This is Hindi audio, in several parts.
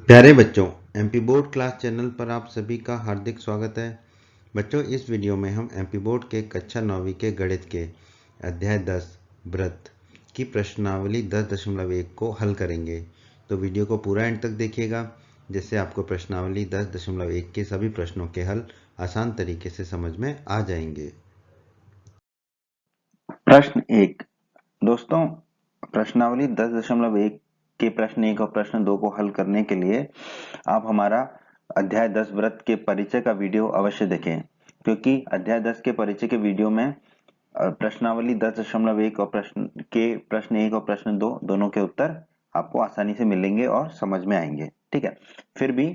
प्यारे बच्चों, एमपी बोर्ड क्लास चैनल पर आप सभी का हार्दिक स्वागत है। बच्चों, इस वीडियो में हम एमपी बोर्ड के कक्षा 9वीं के गणित के अध्याय 10 व्रत की प्रश्नावली 10.1 को हल करेंगे। तो वीडियो को पूरा एंड तक देखिएगा, जिससे आपको प्रश्नावली 10.1 के सभी प्रश्नों के हल आसान तरीके से समझ में आ जाएंगे। प्रश्न 1। दोस्तों, प्रश्नावली 10.1 के प्रश्न 1 और प्रश्न 2 को हल करने के लिए आप हमारा अध्याय 10 व्रत के परिचय का वीडियो अवश्य देखें, क्योंकि अध्याय 10 के परिचय के वीडियो में प्रश्नावली 10.1 और प्रश्न 1 और प्रश्न 2 दोनों के उत्तर आपको आसानी से मिलेंगे और समझ में आएंगे। ठीक है, फिर भी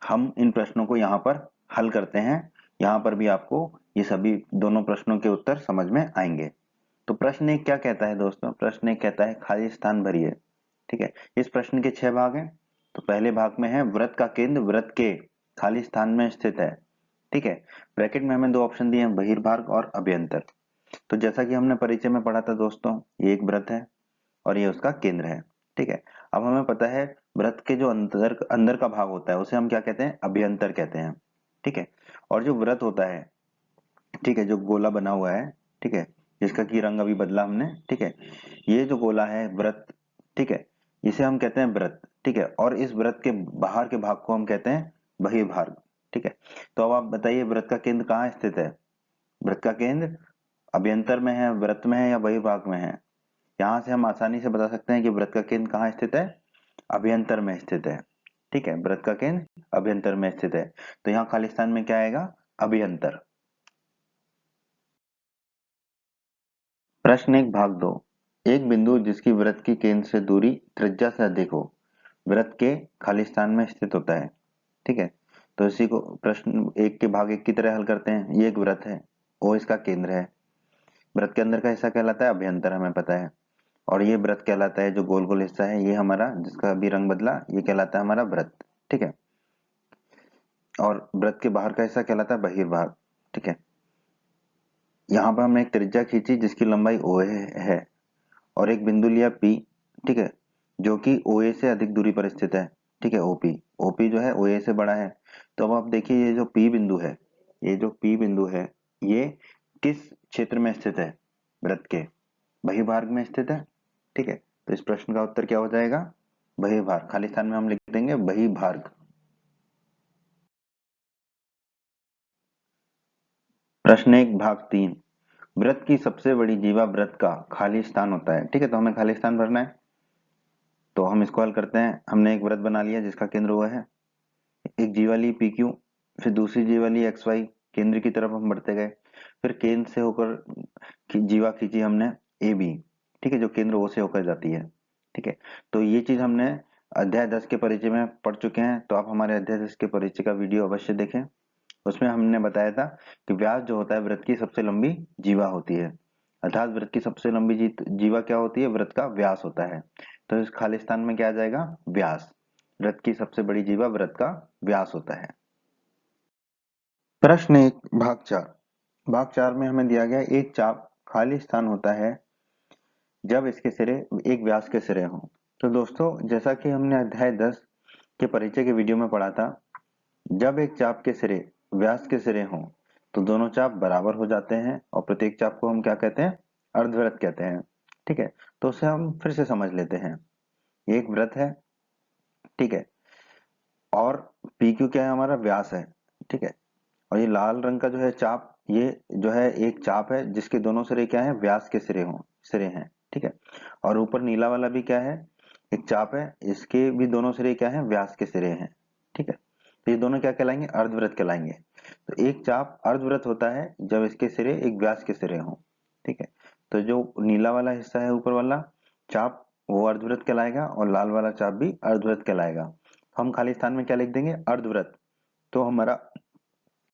हम इन प्रश्नों को यहाँ पर हल करते हैं। यहाँ पर भी आपको ये सभी दोनों प्रश्नों के उत्तर समझ में आएंगे। तो प्रश्न एक क्या कहता है दोस्तों? प्रश्न एक कहता है खाली स्थान भरिए। ठीक है, इस प्रश्न के 6 भाग हैं। तो पहले भाग में है वृत्त का केंद्र वृत्त के खाली स्थान में स्थित है। ठीक है, ब्रैकेट में हमें 2 ऑप्शन दिए हैं, बहिर्भाग और अभ्यंतर। तो जैसा कि हमने परिचय में पढ़ा था दोस्तों, ये एक वृत्त है और ये उसका केंद्र है। ठीक है, अब हमें पता है वृत्त के जो अंदर अंदर का भाग होता है उसे हम क्या कहते हैं? अभ्यंतर कहते हैं। ठीक है, और जो वृत्त होता है, ठीक है, जो गोला बना हुआ है, ठीक है, जिसका की रंग अभी बदला हमने, ठीक है, ये जो गोला है वृत्त, ठीक है, इसे हम कहते हैं वृत्त। ठीक है, और इस वृत्त के बाहर के भाग को हम कहते हैं बहिर्भाग। ठीक है, तो अब आप बताइए वृत्त का केंद्र कहाँ स्थित है? वृत्त का केंद्र अभ्यंतर में है, वृत्त में है या बहिर्भाग में है? यहाँ से हम आसानी से बता सकते हैं कि वृत्त का केंद्र कहाँ स्थित है? अभ्यंतर में स्थित है। ठीक है, वृत्त का केंद्र अभ्यंतर में स्थित है, तो यहाँ खाली स्थान में क्या आएगा? अभ्यंतर। प्रश्न 1 भाग 2। एक बिंदु जिसकी वृत्त की केंद्र से दूरी त्रिज्या से अधिक हो वृत्त के खाली स्थान में स्थित होता है। ठीक है, तो इसी को प्रश्न 1 के भाग 1 की तरह हल करते हैं। ये एक वृत्त है, ओ इसका केंद्र है। वृत्त के अंदर का हिस्सा कहलाता है अभ्यंतर, हमें पता है। और ये वृत्त कहलाता है, जो गोल गोल हिस्सा है ये हमारा, जिसका अभी रंग बदला, ये कहलाता है हमारा वृत्त। ठीक है, और वृत्त के बाहर का हिस्सा कहलाता है बहिर्भाग। ठीक है, यहाँ पर हमने एक त्रिज्या खींची जिसकी लंबाई ओ है और एक बिंदु लिया P, ठीक है, जो कि OA से अधिक दूरी पर स्थित है। ठीक है, OP जो है OA से बड़ा है। तो अब आप देखिए, ये जो P बिंदु है, ये जो P बिंदु है, ये किस क्षेत्र में स्थित है? वृत्त के बहिर्भाग में स्थित है। ठीक है, तो इस प्रश्न का उत्तर क्या हो जाएगा? बहिर्भाग। खाली स्थान में हम लिख देंगे बहिर्भाग। प्रश्न 1 भाग 3। वृत्त की सबसे बड़ी जीवा वृत्त का खाली स्थान होता है। ठीक है, तो हमें खाली स्थान भरना है, तो हम इसको हल करते हैं। हमने एक वृत्त बना लिया जिसका केंद्र वो है, एक जीवा ली पी क्यू, फिर दूसरी जीवा ली एक्स वाई, केंद्र की तरफ हम बढ़ते गए। फिर केंद्र से होकर जीवा खींची हमने ए बी, ठीक है, जो केंद्र ओ से होकर जाती है। ठीक है, तो ये चीज हमने अध्याय 10 के परिचय में पढ़ चुके हैं, तो आप हमारे अध्याय 10 के परिचय का वीडियो अवश्य देखें। उसमें हमने बताया था कि व्यास जो होता है वृत्त की सबसे लंबी जीवा होती है, अर्थात वृत्त की सबसे लंबी जीवा क्या होती है? वृत्त का व्यास होता है। तो इस खाली स्थान में क्या आ जाएगा? व्यास। वृत्त की सबसे बड़ी जीवा वृत्त का व्यास होता है। प्रश्न 1 भाग 4। भाग 4 में हमें दिया गया एक चाप खाली स्थान होता है जब इसके सिरे एक व्यास के सिरे हों। तो दोस्तों, जैसा कि हमने अध्याय 10 के परिचय के वीडियो में पढ़ा था, जब एक चाप के सिरे व्यास के सिरे हों तो दोनों चाप बराबर हो जाते हैं और प्रत्येक चाप को हम क्या कहते हैं? अर्धवृत्त कहते हैं। ठीक है, तो उसे हम फिर से समझ लेते हैं। ये एक वृत्त है, ठीक है, और पी क्यू क्या है? हमारा व्यास है। ठीक है, और ये लाल रंग का जो है चाप, ये जो है एक चाप है जिसके दोनों सिरे क्या है? व्यास के सिरे हैं। ठीक है, और ऊपर नीला वाला भी क्या है? एक चाप है, इसके भी दोनों सिरे क्या है? व्यास के सिरे हैं। ठीक है, तो ये दोनों क्या कहलाएंगे? अर्धवृत्त कहलाएंगे। तो एक चाप अर्धवृत्त होता है जब इसके सिरे एक व्यास के सिरे हों। ठीक है, तो जो नीला वाला हिस्सा है ऊपर वाला चाप, वो अर्धवृत्त कहलाएगा और लाल वाला चाप भी अर्धवृत्त कहलाएगा। हम खाली स्थान में क्या लिख देंगे? अर्धवृत्त। तो हमारा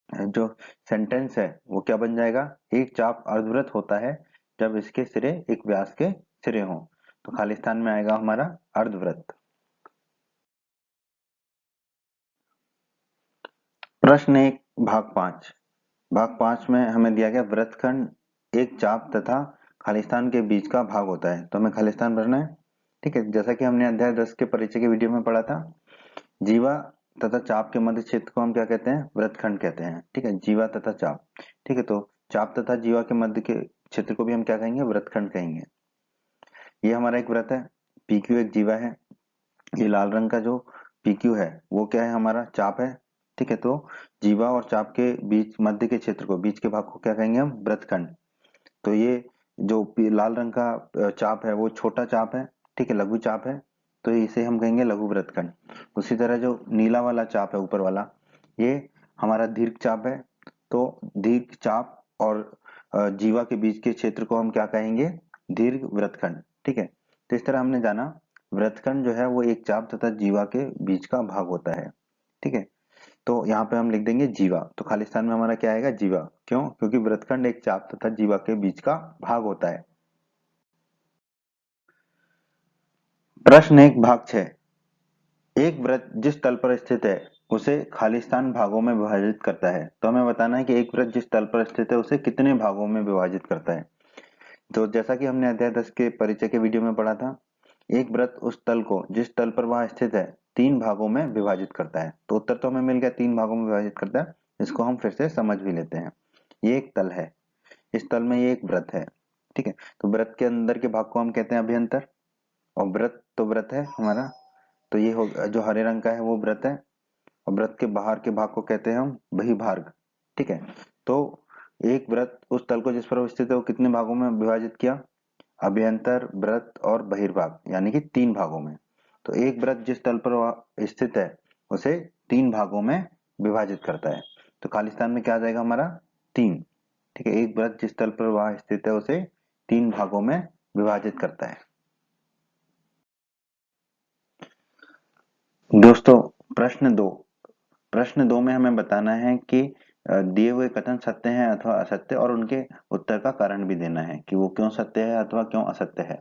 जो सेंटेंस है वो क्या बन जाएगा? एक चाप अर्धवृत्त होता है जब इसके सिरे एक व्यास के सिरे हों। तो खाली स्थान में आएगा हमारा अर्धवृत्त। प्रश्न 1 भाग 5। भाग 5 में हमें दिया गया वृत्तखंड एक चाप तथा खाली स्थान के बीच का भाग होता है, तो हमें खाली स्थान भरना है। ठीक है, जैसा कि हमने अध्याय 10 के परिचय के वीडियो में पढ़ा था, जीवा तथा चाप के मध्य क्षेत्र को हम क्या कहते हैं? वृत्तखंड कहते हैं। ठीक है, जीवा तथा चाप। ठीक है, तो चाप तथा जीवा के मध्य के क्षेत्र को भी हम क्या कहेंगे? वृत्तखंड कहेंगे। ये हमारा एक वृत्त है, PQ एक जीवा है। ये लाल रंग का जो PQ है वो क्या है? हमारा चाप है। ठीक है, तो जीवा और चाप के बीच मध्य के क्षेत्र को, बीच के भाग को क्या कहेंगे हम? वृत्तखंड। तो ये जो लाल रंग का चाप है वो छोटा चाप है। ठीक है, लघु चाप है, तो इसे हम कहेंगे लघु वृत्तखंड। उसी तरह जो नीला वाला चाप है ऊपर वाला, ये हमारा दीर्घ चाप है। तो दीर्घ चाप और जीवा के बीच के क्षेत्र को हम क्या कहेंगे? दीर्घ वृत्तखंड। ठीक है, तो इस तरह हमने जाना वृत्तखंड जो है वो एक चाप तथा जीवा के बीच का भाग होता है। ठीक है, तो यहाँ पे हम लिख देंगे जीवा, तो खाली स्थान में हमारा क्या आएगा? जीवा। क्यों? क्योंकि वृत्तखंड एक चाप तथा जीवा के बीच का भाग होता है। प्रश्न 1 भाग 6, एक वृत्त जिस तल पर स्थित है उसे खाली स्थान भागों में विभाजित करता है। तो हमें बताना है कि एक वृत्त जिस तल पर स्थित है उसे कितने भागों में विभाजित करता है। तो जैसा कि हमने अध्याय 10 के परिचय के वीडियो में पढ़ा था, एक वृत्त उस तल को जिस तल पर वह स्थित है 3 भागों में विभाजित करता है। तो उत्तर तो हमें मिल गया, 3 भागों में विभाजित करता है। इसको हम फिर से समझ भी लेते हैं। ये एक तल है, इस तल में ये एक वृत्त है। ठीक है, तो वृत्त के अंदर के भाग को हम कहते हैं अभ्यंतर, और वृत्त तो वृत्त है हमारा, तो ये हो जो हरे रंग का है वो वृत्त है, और वृत्त के बाहर के भाग को कहते हैं हम बहिर्भाग। ठीक है, तो एक वृत्त उस तल को जिस पर स्थित है वो कितने भागों में विभाजित किया? अभ्यंतर, वृत्त और बहिर्भाग, यानी कि 3 भागों में। तो एक वृत्त जिस तल पर स्थित है उसे 3 भागों में विभाजित करता है। तो खाली स्थान में क्या आ जाएगा हमारा? 3। ठीक है, एक वृत्त जिस तल पर वह स्थित है उसे 3 भागों में विभाजित करता है। दोस्तों, प्रश्न 2 में हमें बताना है कि दिए हुए कथन सत्य हैं अथवा असत्य, और उनके उत्तर का कारण भी देना है कि वो क्यों सत्य है अथवा क्यों असत्य है।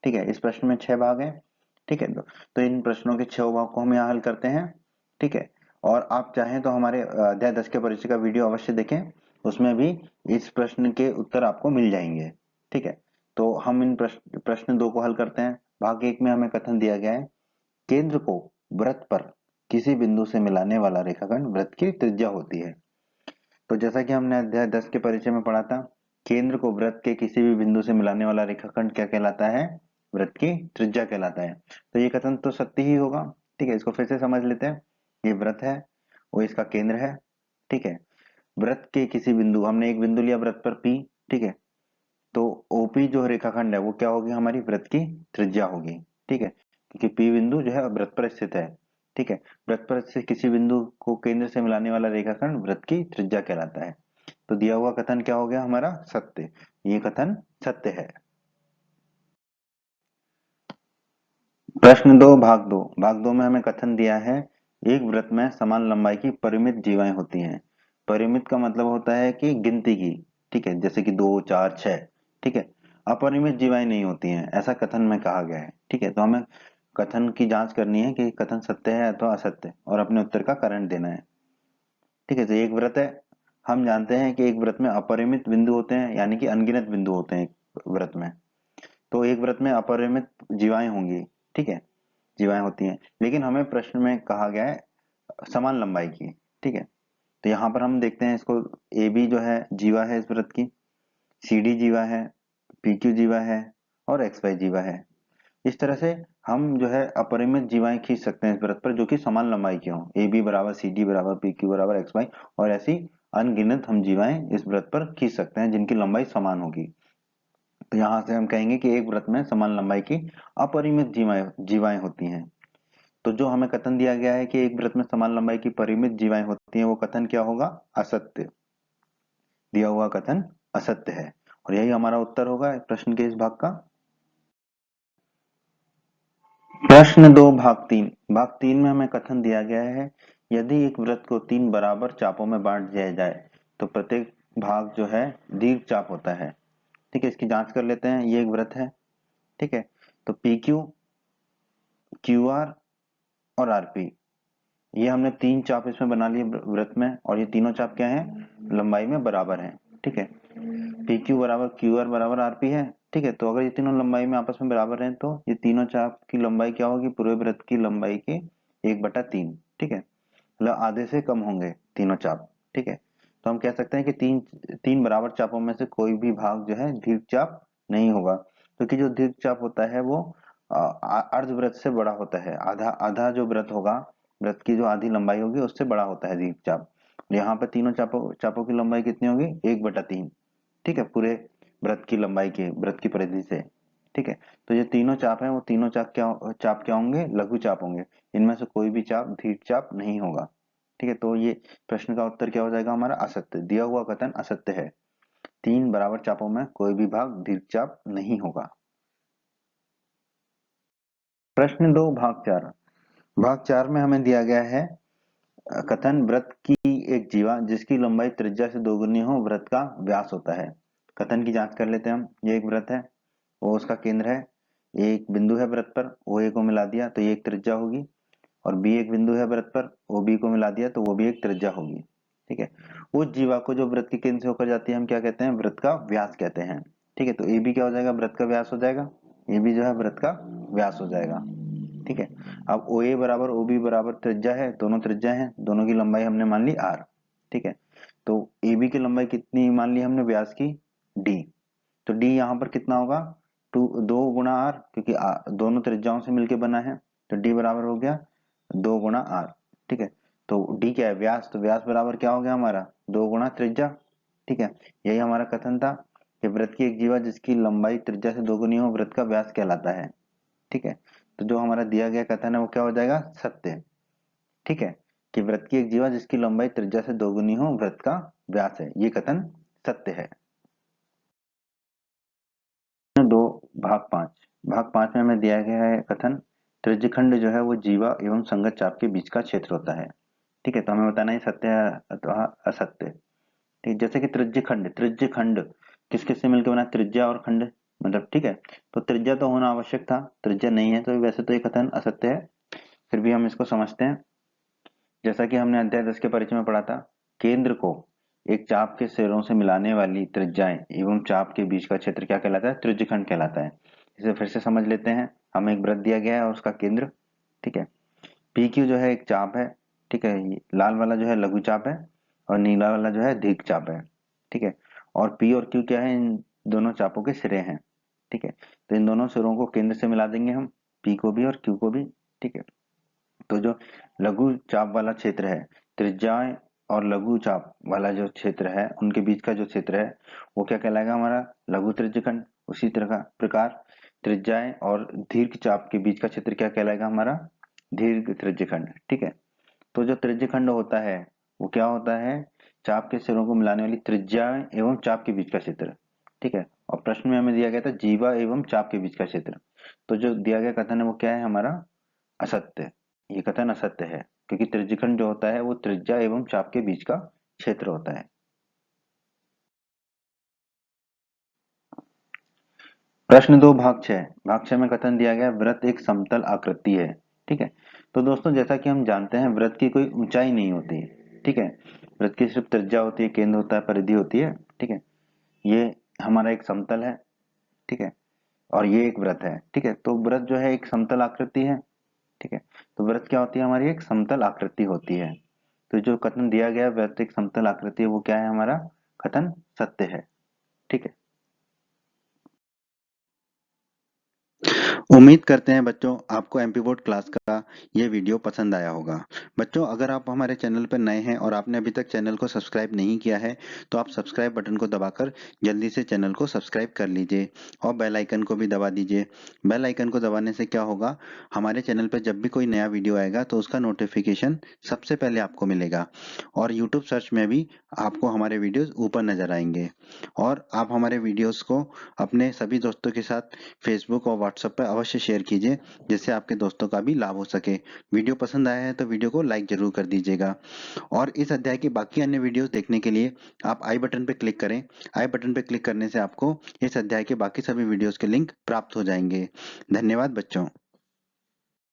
ठीक है, इस प्रश्न में 6 भाग हैं। ठीक है, तो इन प्रश्नों के 6 भाग को हम यहाँ हल करते हैं। ठीक है, और आप चाहें तो हमारे अध्याय 10 के परिचय का वीडियो अवश्य देखें, उसमें भी इस प्रश्न के उत्तर आपको मिल जाएंगे। ठीक है, तो हम इन प्रश्न 2 को हल करते हैं। भाग 1 में हमें कथन दिया गया है, केंद्र को वृत्त पर किसी बिंदु से मिलाने वाला रेखाखंड वृत्त की त्रिज्या होती है। तो जैसा कि हमने अध्याय 10 के परिचय में पढ़ा था, केंद्र को वृत्त के किसी भी बिंदु से मिलाने वाला रेखाखंड क्या कहलाता है? वृत्त की त्रिज्या कहलाता है। तो ये कथन तो सत्य ही होगा। ठीक है, इसको फिर से समझ लेते हैं। ये वृत्त है, वो इसका केंद्र है। ठीक है, वृत्त के किसी बिंदु, हमने एक बिंदु लिया वृत्त पर P। ठीक है, तो OP जो रेखाखंड है वो क्या होगी? हमारी वृत्त की त्रिज्या होगी। ठीक है, क्योंकि P बिंदु जो है वृत्त पर स्थित है। ठीक है, वृत्त पर से किसी बिंदु को केंद्र से मिलाने वाला रेखाखंड वृत्त की त्रिज्या कहलाता है। तो दिया हुआ कथन क्या हो गया हमारा? सत्य। ये कथन सत्य है। प्रश्न 2 भाग 2 में हमें कथन दिया है, एक वृत्त में समान लंबाई की परिमित जीवाएं होती हैं। परिमित का मतलब होता है कि गिनती की। ठीक है, जैसे कि 2, 4, 6। ठीक है, अपरिमित जीवाएं नहीं होती हैं, ऐसा कथन में कहा गया है। ठीक है, तो हमें कथन की जांच करनी है कि कथन सत्य है अथवा असत्य, और अपने उत्तर का कारण देना है। ठीक है, तो एक व्रत है, हम जानते हैं कि एक व्रत में अपरिमित बिंदु होते हैं, यानी कि अनगिनत बिंदु होते हैं एक व्रत में। तो एक व्रत में अपरिमित जीवाएं होंगी। ठीक है, जीवाएं होती हैं, लेकिन हमें प्रश्न में कहा गया है समान लंबाई की। ठीक है, तो यहाँ पर हम देखते हैं इसको, ए बी जो है जीवा है इस व्रत की, सी डी जीवा है, पी क्यू जीवा है, और एक्स वाई जीवा है। इस तरह से हम जो है अपरिमित जीवाएं खींच सकते हैं इस वृत्त पर, जो कि समान लंबाई की हों, ए बी बराबर सी डी बराबर पी क्यू बराबर एक्स वाई, और ऐसी अनगिनत हम जीवाएं इस वृत्त पर खींच सकते हैं जिनकी लंबाई समान होगी। तो यहाँ से हम कहेंगे कि एक वृत्त में समान लंबाई की अपरिमित जीवाएं होती हैं। तो जो हमें कथन दिया गया है कि एक वृत्त में समान लंबाई की परिमित जीवाएं होती हैं, वो कथन क्या होगा? असत्य। दिया हुआ कथन असत्य है, और यही हमारा उत्तर होगा प्रश्न के इस भाग का। प्रश्न 2 भाग 3 में हमें कथन दिया गया है, यदि एक वृत्त को 3 बराबर चापों में बांट दिया जाए तो प्रत्येक भाग जो है दीर्घ चाप होता है। ठीक है, इसकी जांच कर लेते हैं। ये एक वृत्त है। ठीक है, तो PQ, QR और RP, ये हमने 3 चाप इसमें बना लिए वृत्त में, और ये तीनों चाप क्या है? लंबाई में बराबर हैं। ठीक है, PQ बराबर QR बराबर RP है। ठीक है, तो अगर ये तीनों लंबाई में आपस में बराबर हैं तो ये तीनों चाप की लंबाई क्या होगी? पूरे वृत्त की लंबाई के 1/3। ठीक है, मतलब आधे से कम होंगे तीनों चाप। ठीक है, तो हम कह सकते हैं कि तीन बराबर चापों में से कोई भी भाग जो है दीर्घ चाप नहीं होगा, क्योंकि जो दीर्घ चाप होता है वो अर्धवृत्त से बड़ा होता है। आधा आधा जो वृत्त होगा, वृत्त की जो आधी लंबाई होगी उससे बड़ा होता है दीर्घ चाप। यहाँ पे तीनों चापों की लंबाई कितनी होगी, 1/3। ठीक है, पूरे वृत्त की लंबाई के, वृत्त की परिधि से। ठीक है, तो ये तीनों चाप हैं वो तीनों चाप क्या होंगे, लघु चाप होंगे। इनमें से कोई भी चाप दीर्घ चाप नहीं होगा। ठीक है, तो ये प्रश्न का उत्तर क्या हो जाएगा हमारा, असत्य। दिया हुआ कथन असत्य है। तीन बराबर चापों में कोई भी भाग दीर्घ चाप नहीं होगा। प्रश्न 2 भाग 4। भाग 4 में हमें दिया गया है कथन वृत्त की एक जीवा जिसकी लंबाई त्रिज्या से दोगुनी हो वृत्त का व्यास होता है। कथन की जांच कर लेते हैं हम। ये एक वृत्त है, वो उसका केंद्र है, एक बिंदु है वृत्त पर, वो ए को मिला दिया तो ये एक त्रिज्या होगी, और बी एक बिंदु है वृत्त पर, वो बी को मिला दिया तो वो भी एक त्रिज्या होगी। ठीक है, उस जीवा को जो वृत्त के केंद्र से होकर जाती है हम क्या कहते हैं, वृत्त का व्यास कहते हैं। ठीक है, तो ए बी क्या हो जाएगा, वृत्त का व्यास हो जाएगा। ए बी जो है वृत्त का व्यास हो जाएगा। ठीक है, अब ओ ए बराबर ओ बी बराबर त्रिज्या है, दोनों त्रिज्या है, दोनों की लंबाई हमने मान ली आर। ठीक है, तो ए बी की लंबाई कितनी मान ली हमने व्यास की, डी। तो डी यहाँ पर कितना होगा, 2 गुणा आर, क्योंकि दोनों त्रिज्याओं से मिलकर बना है, तो डी बराबर हो गया 2 गुणा आर। ठीक है, तो डी क्या है, व्यास, तो व्यास बराबर क्या हो गया हमारा, 2 गुणा त्रिज्या। ठीक है, यही हमारा कथन था कि वृत्त की एक जीवा जिसकी लंबाई त्रिज्या से दोगुनी हो वृत्त का व्यास कहलाता है। ठीक है, तो जो हमारा दिया गया कथन है वो क्या हो जाएगा, सत्य। ठीक है, कि वृत्त की एक जीवा जिसकी लंबाई त्रिज्या से दोगुनी हो वृत्त का व्यास है, ये कथन सत्य है। 2 भाग 5। भाग 5 में हमें दिया गया है कथन त्रिज्यखंड जो है वो जीवा एवं संगत चाप के बीच का क्षेत्र होता है। ठीक है, तो हमें बताना है सत्य है अथवा असत्य। ठीक, जैसे कि त्रिज्यखंड किस किस से मिलकर बना, त्रिज्या और खंड, मतलब। ठीक है, तो त्रिज्या तो होना आवश्यक था, त्रिज्या नहीं है, तो वैसे तो ये कथन असत्य है, फिर भी हम इसको समझते हैं। जैसा कि हमने अध्याय 10 के परिचय में पढ़ा था, केंद्र को एक चाप के सिरों से मिलाने वाली त्रिज्याएं एवं चाप के बीच का क्षेत्र क्या कहलाता है, त्रिज्यखंड कहलाता है। इसे फिर से समझ लेते हैं। हमें एक वृत्त दिया गया है और उसका केंद्र। ठीक है, पी क्यू जो है एक चाप है। ठीक है, ये लाल वाला जो है लघु चाप है और नीला वाला जो है दीर्घ चाप है। ठीक है, और पी और क्यू क्या है, इन दोनों चापों के सिरे हैं। ठीक है, तो इन दोनों सिरों को केंद्र से मिला देंगे हम, पी को भी और क्यू को भी। ठीक है, तो जो लघु चाप वाला क्षेत्र है, त्रिज्याएं और लघु चाप वाला जो क्षेत्र है उनके बीच का जो क्षेत्र है वो क्या कहलाएगा हमारा, लघु त्रिज्यखंड। उसी तरह का प्रकार त्रिज्याएं और दीर्घ चाप के बीच का क्षेत्र क्या कहलाएगा हमारा, दीर्घ त्रिज्यखंड। ठीक है, तो जो त्रिज्यखंड होता है वो क्या होता है, चाप के सिरों को मिलाने वाली त्रिज्याएं एवं चाप के बीच का क्षेत्र। ठीक है, और प्रश्न में हमें दिया गया था जीवा एवं चाप के बीच का क्षेत्र। तो जो दिया गया कथन है वो क्या है हमारा, असत्य। ये कथन असत्य है, क्योंकि त्रिज्यखंड जो होता है वो त्रिज्या एवं चाप के बीच का क्षेत्र होता है। प्रश्न 2 भाग 6। भाग 6 में कथन दिया गया वृत्त एक समतल आकृति है। ठीक है, तो दोस्तों जैसा कि हम जानते हैं वृत्त की कोई ऊंचाई नहीं होती। ठीक है, वृत्त की सिर्फ त्रिज्या होती है, केंद्र होता है, परिधि होती है। ठीक है, ये हमारा एक समतल है। ठीक है, और ये एक वृत्त है। ठीक है, तो वृत्त जो है एक समतल आकृति है। ठीक है, तो वृत्त क्या होती है हमारी, एक समतल आकृति होती है। तो जो कथन दिया गया वृत्त एक समतल आकृति है वो क्या है हमारा, कथन सत्य है। ठीक है, उम्मीद करते हैं बच्चों आपको एमपी बोर्ड क्लास का ये वीडियो पसंद आया होगा। बच्चों अगर आप हमारे चैनल पर नए हैं और आपने अभी तक चैनल को सब्सक्राइब नहीं किया है तो आप सब्सक्राइब बटन को दबाकर जल्दी से चैनल को सब्सक्राइब कर लीजिए और बेल आइकन को भी दबा दीजिए। बेल आइकन को दबाने से क्या होगा, हमारे चैनल पर जब भी कोई नया वीडियो आएगा तो उसका नोटिफिकेशन सबसे पहले आपको मिलेगा और यूट्यूब सर्च में भी आपको हमारे वीडियोज ऊपर नजर आएंगे। और आप हमारे वीडियोज को अपने सभी दोस्तों के साथ फेसबुक और व्हाट्सएप पर अवश्य शेयर कीजिए जिससे आपके दोस्तों का भी लाभ हो सके। वीडियो पसंद आया है तो वीडियो को लाइक जरूर कर दीजिएगा और इस अध्याय की बाकी अन्य वीडियोस देखने के लिए आप आई बटन पर क्लिक करें। आई बटन पर क्लिक करने से आपको इस अध्याय के बाकी सभी वीडियोस के लिंक प्राप्त हो जाएंगे। धन्यवाद बच्चों।